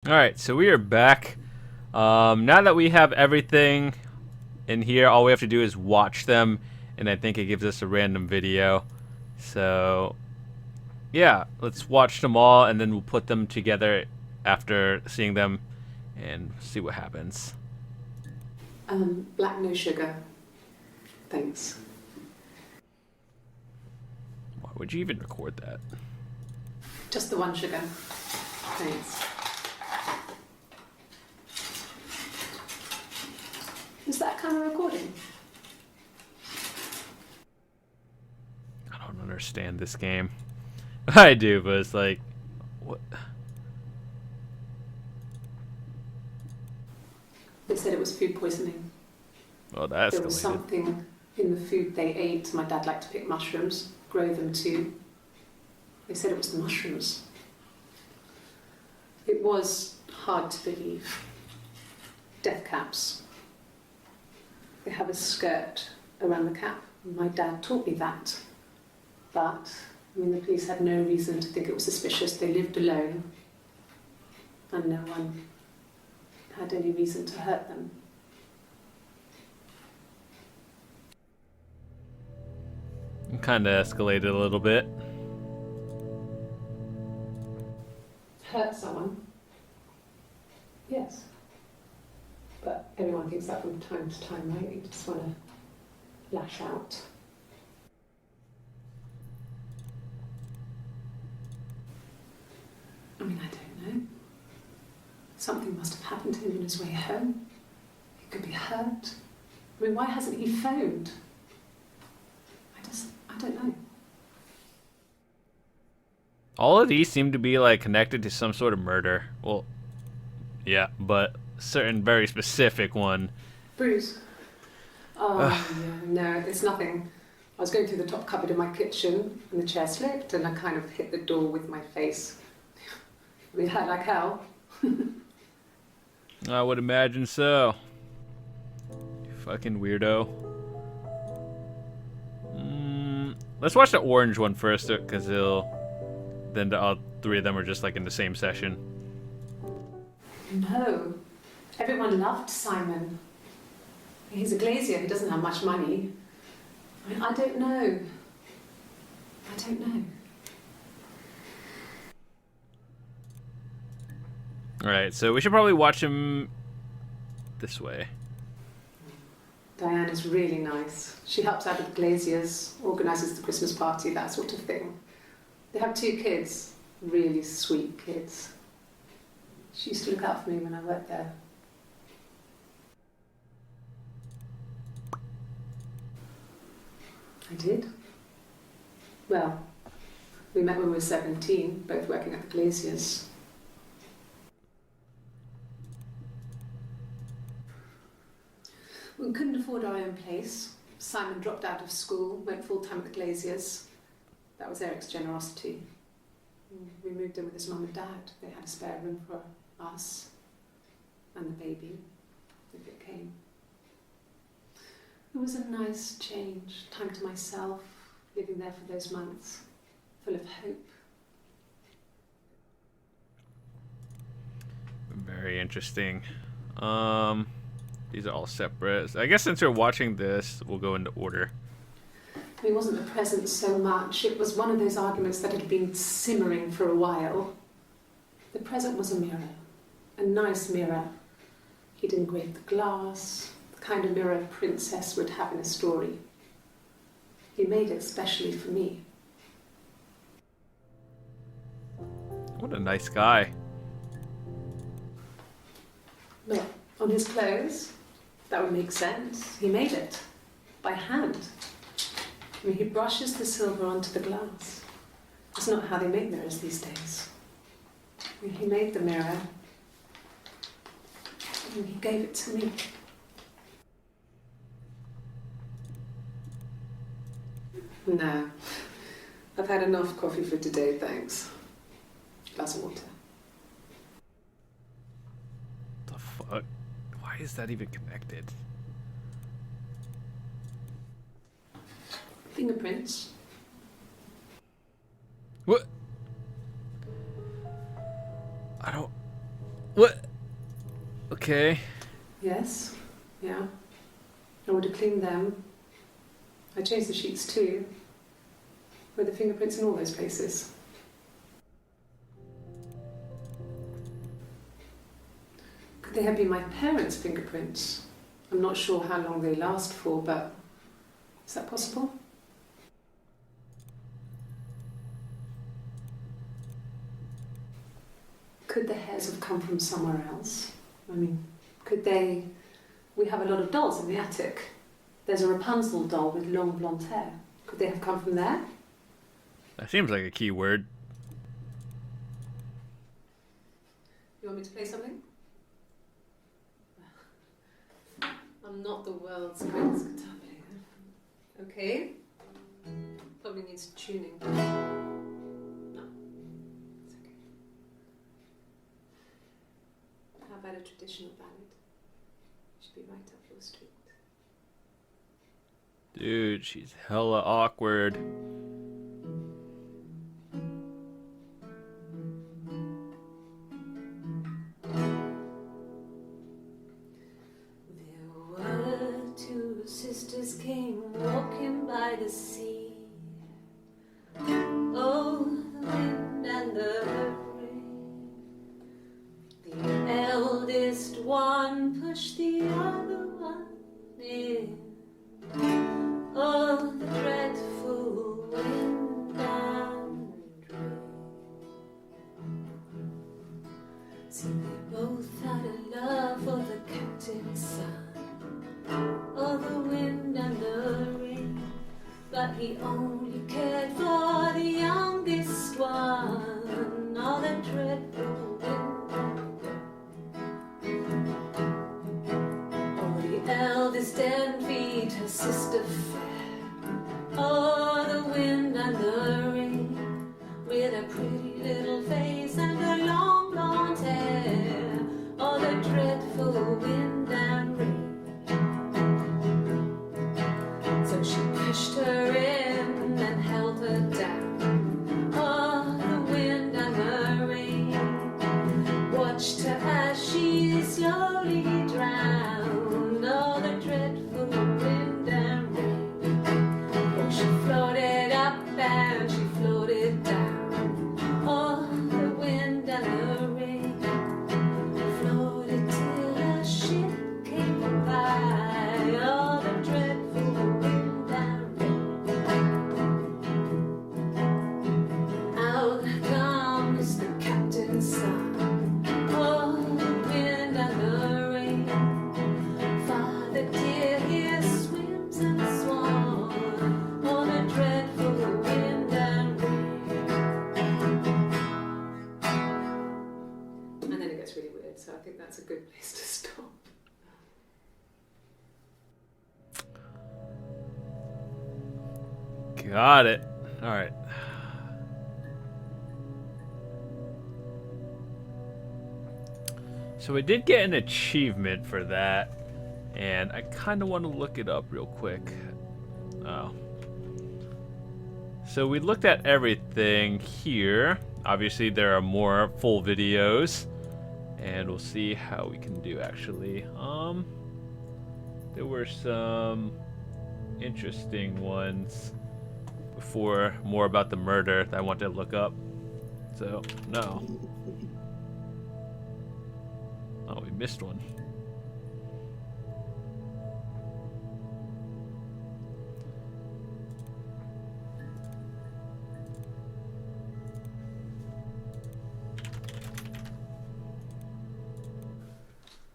Alright, so we are back. Now that we have everything in here, all we have to do is watch them, and I think it gives us a random video. So, yeah, let's watch them all, and then we'll put them together after seeing them, and see what happens. Black no sugar. Thanks. Why would you even record that? Just the one sugar. Thanks. Is that kind of recording? I don't understand this game. I do, but it's like, what? They said it was food poisoning. Oh, that's There was something in the food they ate. My dad liked to pick mushrooms, grow them too. They said it was the mushrooms. It was hard to believe. Death caps. They have a skirt around the cap. My dad taught me that. But, I mean, the police had no reason to think it was suspicious. They lived alone. And no one had any reason to hurt them. It kind of escalated a little bit. Hurt someone? Yes. But everyone thinks that from time to time, right? You just want to lash out. I mean, I don't know. Something must have happened to him on his way home. He could be hurt. I mean, why hasn't he phoned? I don't know. All of these seem to be like connected to some sort of murder. Well, yeah, but certain very specific one. Bruce? Oh, yeah, no, it's nothing. I was going through the top cupboard in my kitchen and the chair slipped and I kind of hit the door with my face. We hurt like hell. I would imagine so. You fucking weirdo. Let's watch the orange one first, because then all three of them are just like in the same session. No. Everyone loved Simon. He's a glazier. He doesn't have much money. I mean, I don't know. I don't know. Alright, so we should probably watch him this way. Diane is really nice. She helps out with the glaziers, organises the Christmas party, that sort of thing. They have 2 kids, really sweet kids. She used to look out for me when I worked there. I did. Well, we met when we were 17, both working at the glaziers. We couldn't afford our own place. Simon dropped out of school, went full-time at the glaziers. That was Eric's generosity. We moved in with his mum and dad. They had a spare room for us and the baby, if it came. It was a nice change, time to myself, living there for those months, full of hope. Very interesting. These are all separate. I guess since we're watching this, we'll go into order. It wasn't the present so much. It was one of those arguments that had been simmering for a while. The present was a mirror, a nice mirror. He'd engraved the glass, the kind of mirror a princess would have in a story. He made it specially for me. What a nice guy. Look, on his clothes, that would make sense. He made it by hand. I mean, he brushes the silver onto the glass. That's not how they make mirrors these days. I mean, he made the mirror and he gave it to me. No, I've had enough coffee for today, thanks. Glass of water. The fuck? Why is that even connected? Fingerprints. What? I don't... What? Okay. Yes. Yeah. I would have cleaned them. I changed the sheets too. Were the fingerprints in all those places? Could they have been my parents' fingerprints? I'm not sure how long they last for, but is that possible? Could the hairs have come from somewhere else? I mean, could they... We have a lot of dolls in the attic. There's a Rapunzel doll with long blonde hair. Could they have come from there? That seems like a key word. You want me to play something? I'm not the world's greatest guitar player. Okay. Probably needs tuning. No, it's okay. How about a traditional ballad? Should be right up your street. Dude, she's hella awkward. There were two sisters came walking by the sea. Oh, the wind and the rain. The eldest one pushed the other one in. Oh, the dreadful wind and rain. See, they both had a love for the captain's son. Oh, the wind and the rain. But he only cared for the youngest one. Oh, the dreadful wind and rain. Oh, the eldest envied her sister fair. Oh, the wind and the rain. With a pretty little face and her long blonde hair. Oh, the dreadful wind and rain. So she pushed her in and held her down. Oh, the wind and the rain. Watched her as she slowly drowned. Oh, the dreadful wind and rain. Oh, she floated up and she floated down. Oh, the wind and the rain. Floated till a ship came by. Oh, the dreadful wind and rain. Out comes the captain's son. Oh, the wind and the rain. Father dear, here swims and swan. Oh, the dreadful wind and rain. And then it gets really weird, so I think that's a good place to stop. Got it. All right. So we did get an achievement for that, and I kind of want to look it up real quick. Oh. So we looked at everything here. Obviously, there are more full videos, and we'll see how we can do actually. There were some interesting ones before, more about the murder that I wanted to look up. So, no. Oh, we missed one.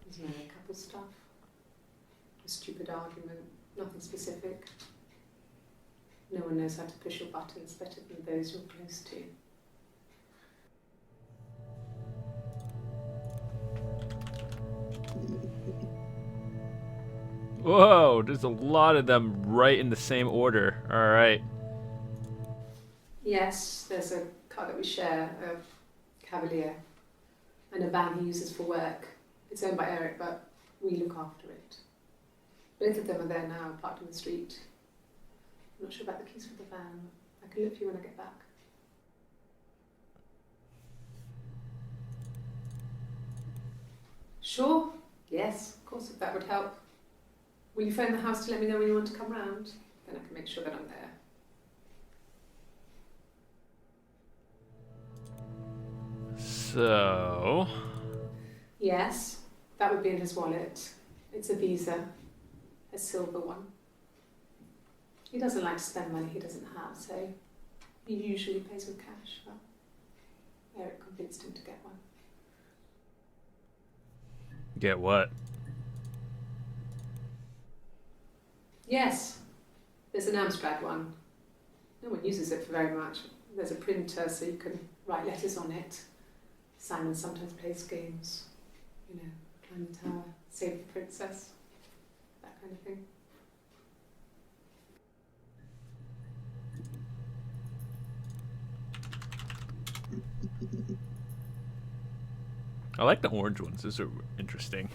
There's only a couple stuff. A stupid argument, nothing specific. No one knows how to push your buttons better than those you're close to. Whoa, there's a lot of them right in the same order. All right. Yes, there's a car that we share, a Cavalier, and a van he uses for work. It's owned by Eric, but we look after it. Both of them are there now, parked in the street. I'm not sure about the keys for the van. I can look for you when I get back. Sure. Yes, of course, if that would help. Will you phone the house to let me know when you want to come round? Then I can make sure that I'm there. So... Yes, that would be in his wallet. It's a Visa, a silver one. He doesn't like to spend money he doesn't have, so he usually pays with cash. But Eric convinced him to get one. Get what? Yes, there's an Amstrad one. No one uses it for very much. There's a printer so you can write letters on it. Simon sometimes plays games. You know, climb the tower, save the princess, that kind of thing. I like the orange ones. Those are interesting.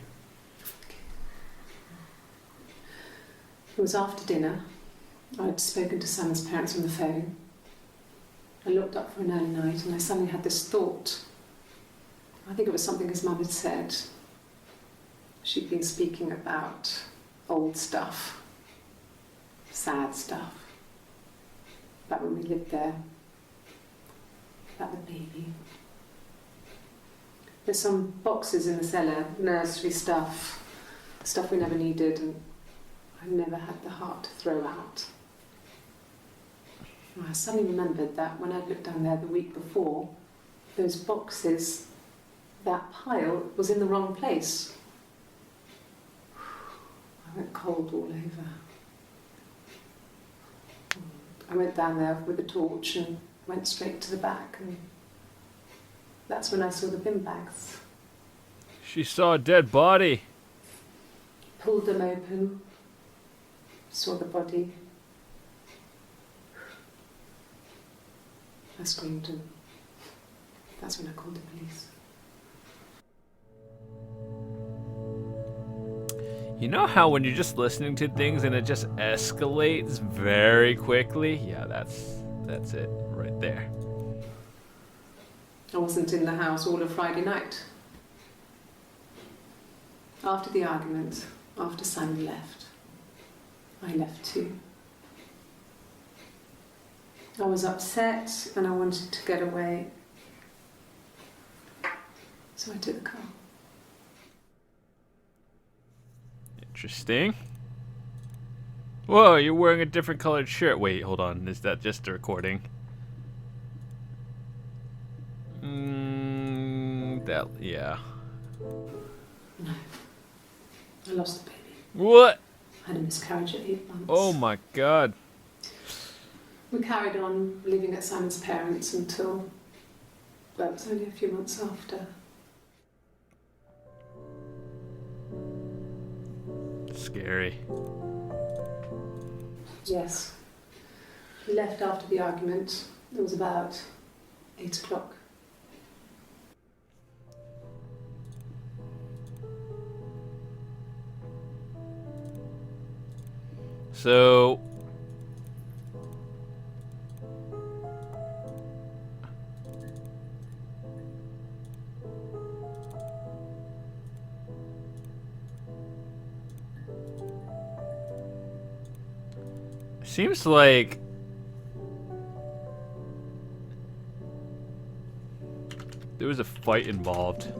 It was after dinner. I'd spoken to Sam's parents on the phone. I looked up for an early night and I suddenly had this thought. I think it was something his mum had said. She'd been speaking about old stuff, sad stuff, about when we lived there, about the baby. There's some boxes in the cellar, nursery stuff we never needed and I never had the heart to throw out. I suddenly remembered that when I'd looked down there the week before, those boxes, that pile was in the wrong place. I went cold all over. I went down there with a torch and went straight to the back, and that's when I saw the bin bags. She saw a dead body. Pulled them open, saw the body. I screamed and that's when I called the police. You know how when you're just listening to things and it just escalates very quickly? Yeah, that's it right there. I wasn't in the house all of Friday night. After the argument, after Simon left, I left too. I was upset and I wanted to get away. So I took the car. Interesting. Whoa, you're wearing a different colored shirt. Wait, hold on. Is that just a recording? Yeah. No. I lost the baby. What? I had a miscarriage at 8 months. Oh my god. We carried on living at Simon's parents until, well, it was only a few months after. Scary. Yes. He left after the argument. It was about 8 o'clock. So... seems like there was a fight involved.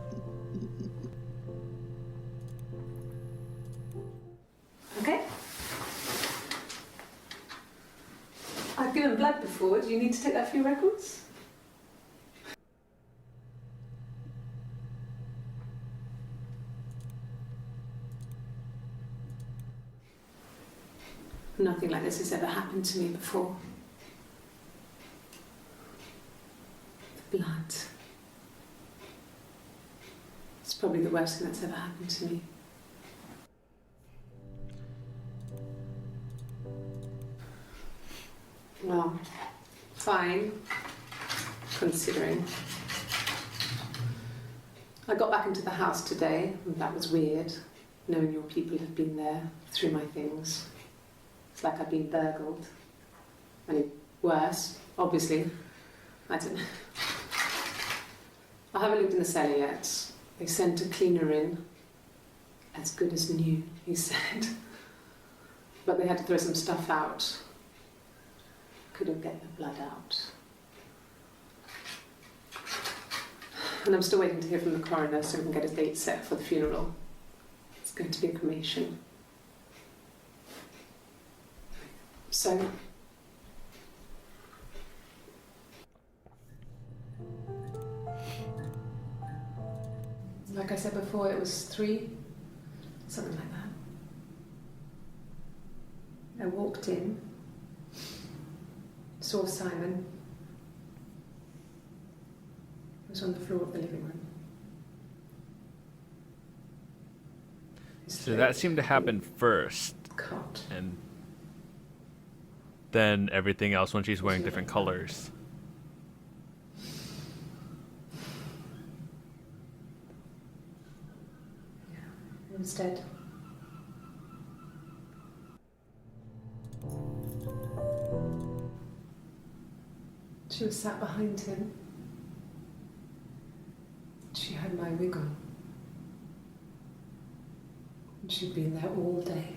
Okay. I've given blood before. Do you need to take that for your records? Nothing like this has ever happened to me before. The blood. It's probably the worst thing that's ever happened to me. Well, fine, considering. I got back into the house today, and that was weird, knowing your people have been there through my things. It's like I've been burgled. I mean, worse, obviously. I don't know. I haven't lived in the cellar yet. They sent a cleaner in as good as new, he said. But they had to throw some stuff out. Couldn't get the blood out. And I'm still waiting to hear from the coroner so we can get a date set for the funeral. It's going to be a cremation. So, like I said before, it was 3, something like that. I walked in, saw Simon. He was on the floor of the living room. So that seemed to happen first. Cut. And then everything else when she's wearing different colors. Yeah, instead. She was sat behind him. She had my wig on. And she'd been there all day.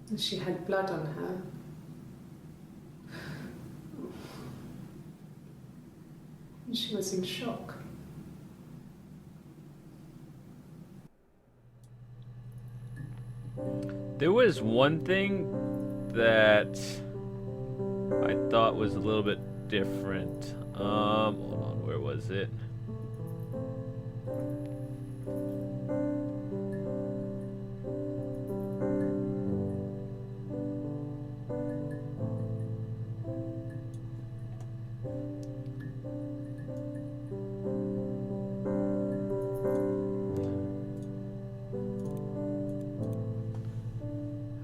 And she had blood on her. And she was in shock. There was one thing that I thought was a little bit different. Hold on, where was it?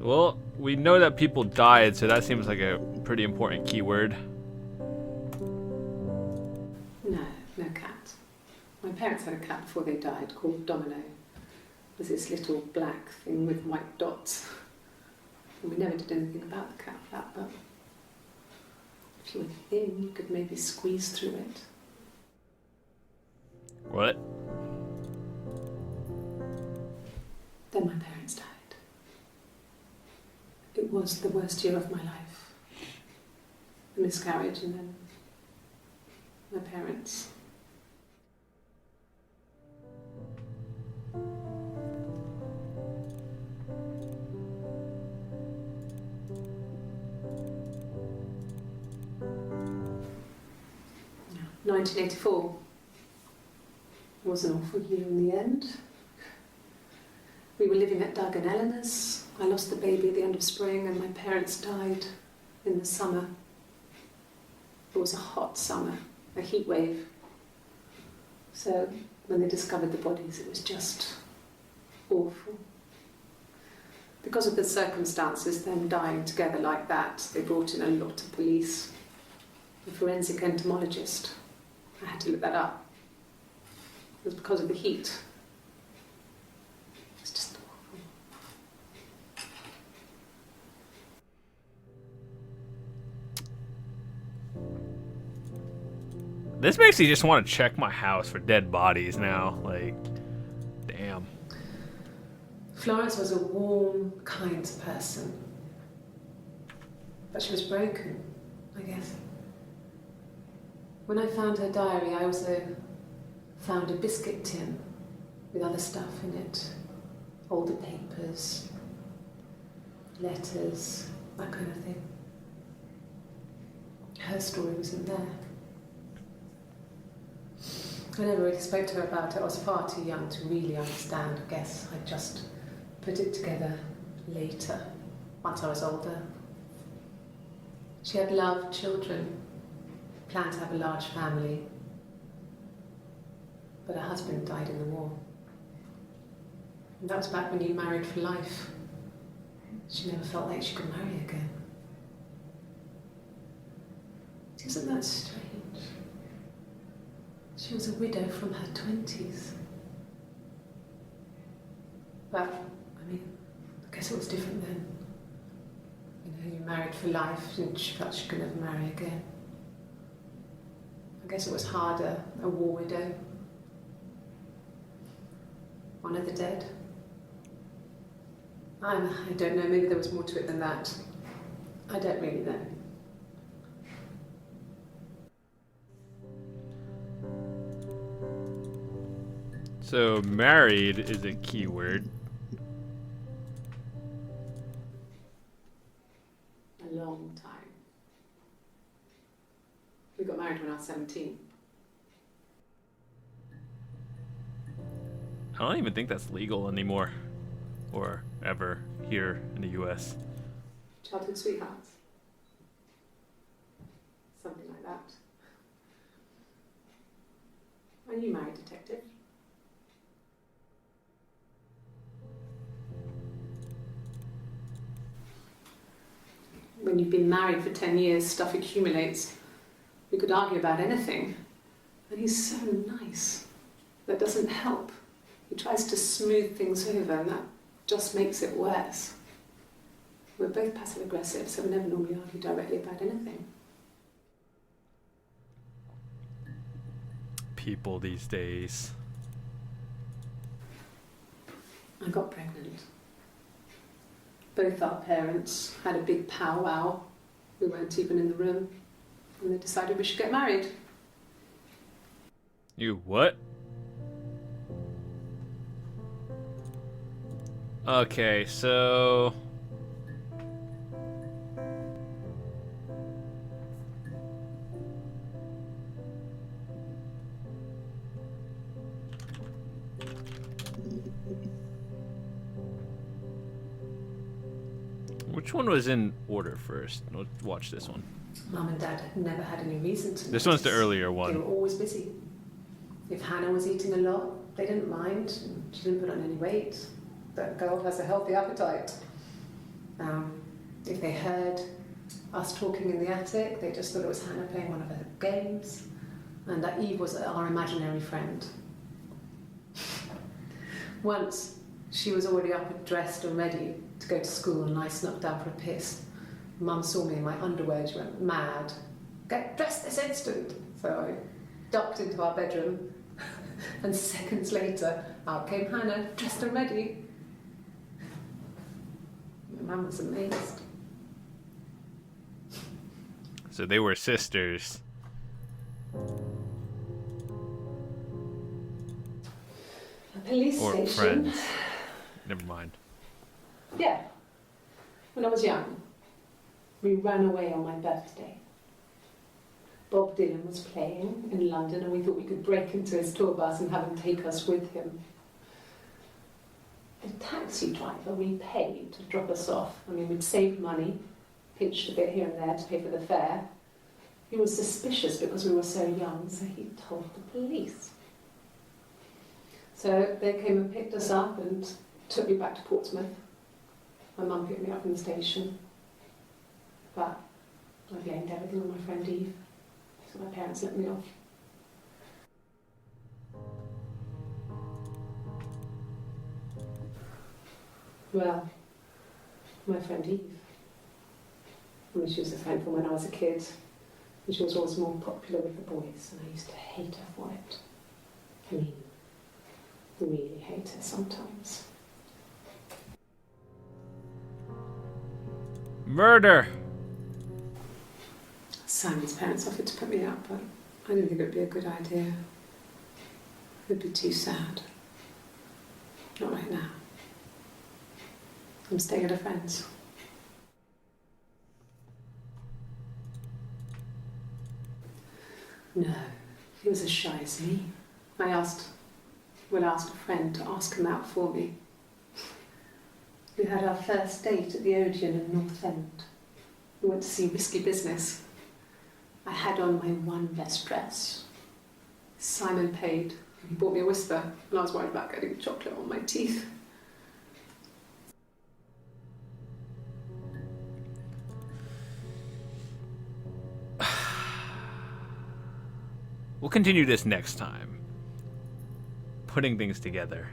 Well, we know that people died, so that seems like a pretty important keyword. No, no cat. My parents had a cat before they died called Domino. It was this little black thing with white dots. And we never did anything about the cat flap, but if you were thin, you could maybe squeeze through it. What? Then my parents died. It was the worst year of my life. A miscarriage and then my parents. Yeah. 1984 was an awful year in the end. We were living at Doug and Eleanor's. I lost the baby at the end of spring and my parents died in the summer. It was a hot summer, a heat wave. So when they discovered the bodies, it was just awful. Because of the circumstances, them dying together like that, they brought in a lot of police. A forensic entomologist. I had to look that up. It was because of the heat. It's just awful. This makes me just want to check my house for dead bodies now. Like, damn. Florence was a warm, kind person. But she was broken, I guess. When I found her diary, I also found a biscuit tin with other stuff in it. Older papers, letters, that kind of thing. Her story was in there. I never really spoke to her about it. I was far too young to really understand. I guess I just put it together later, once I was older. She had loved children, planned to have a large family, but her husband died in the war. And that was back when you married for life. She never felt like she could marry again. Isn't that strange? She was a widow from her 20s. But, I mean, I guess it was different then. You know, you married for life and she felt she could never marry again. I guess it was harder, a war widow. Honour the dead. I don't know, maybe there was more to it than that. I don't really know. So married is a key word. A long time. We got married when I was 17. I don't even think that's legal anymore. Or ever here in the US. Childhood sweethearts. Something like that. Are you married, detective? When you've been married for 10 years, stuff accumulates. We could argue about anything. And he's so nice. That doesn't help. He tries to smooth things over, and that just makes it worse. We're both passive-aggressive, so we never normally argue directly about anything. People these days. I got pregnant. Both our parents had a big powwow. We weren't even in the room. And they decided we should get married. You what? Okay, so... Which one was in order first? Let's watch this one. Mum and Dad had never had any reason to. This one's the notice. earlier They one. were always busy. If Hannah was eating a lot, they didn't mind. She didn't put on any weight. That girl has a healthy appetite. If they heard us talking in the attic, they just thought it was Hannah playing one of her games, and that Eve was our imaginary friend. Once, she was already up and dressed and ready to go to school, and I snuck down for a piss. Mum saw me in my underwear, she went mad. Get dressed this instant! So I ducked into our bedroom, and seconds later, out came Hannah, dressed and ready. My mum was amazed. So they were sisters. A police Or station. friends. Never mind. Yeah. When I was young, we ran away on my birthday. Bob Dylan was playing in London, and we thought we could break into his tour bus and have him take us with him. The taxi driver we paid to drop us off. I mean, we'd saved money, pinched a bit here and there to pay for the fare. He was suspicious because we were so young, so he told the police. So they came and picked us up and took me back to Portsmouth. My mum picked me up from the station. But I blamed everything on my friend Eve, so my parents let me off. Well, my friend Eve. I mean, she was a friend from when I was a kid, and she was always more popular with the boys, and I used to hate her for it. I mean, really hate her sometimes. Murder! Simon's parents offered to put me up, but I didn't think it would be a good idea. It would be too sad. Not right now. I'm staying at a friend's. No, he was as shy as me. I asked a friend to ask him out for me. We had our first date at the Odeon in North End. We went to see Risky Business. I had on my one best dress. Simon paid. He bought me a whisper, and I was worried about getting chocolate on my teeth. We'll continue this next time. Putting things together.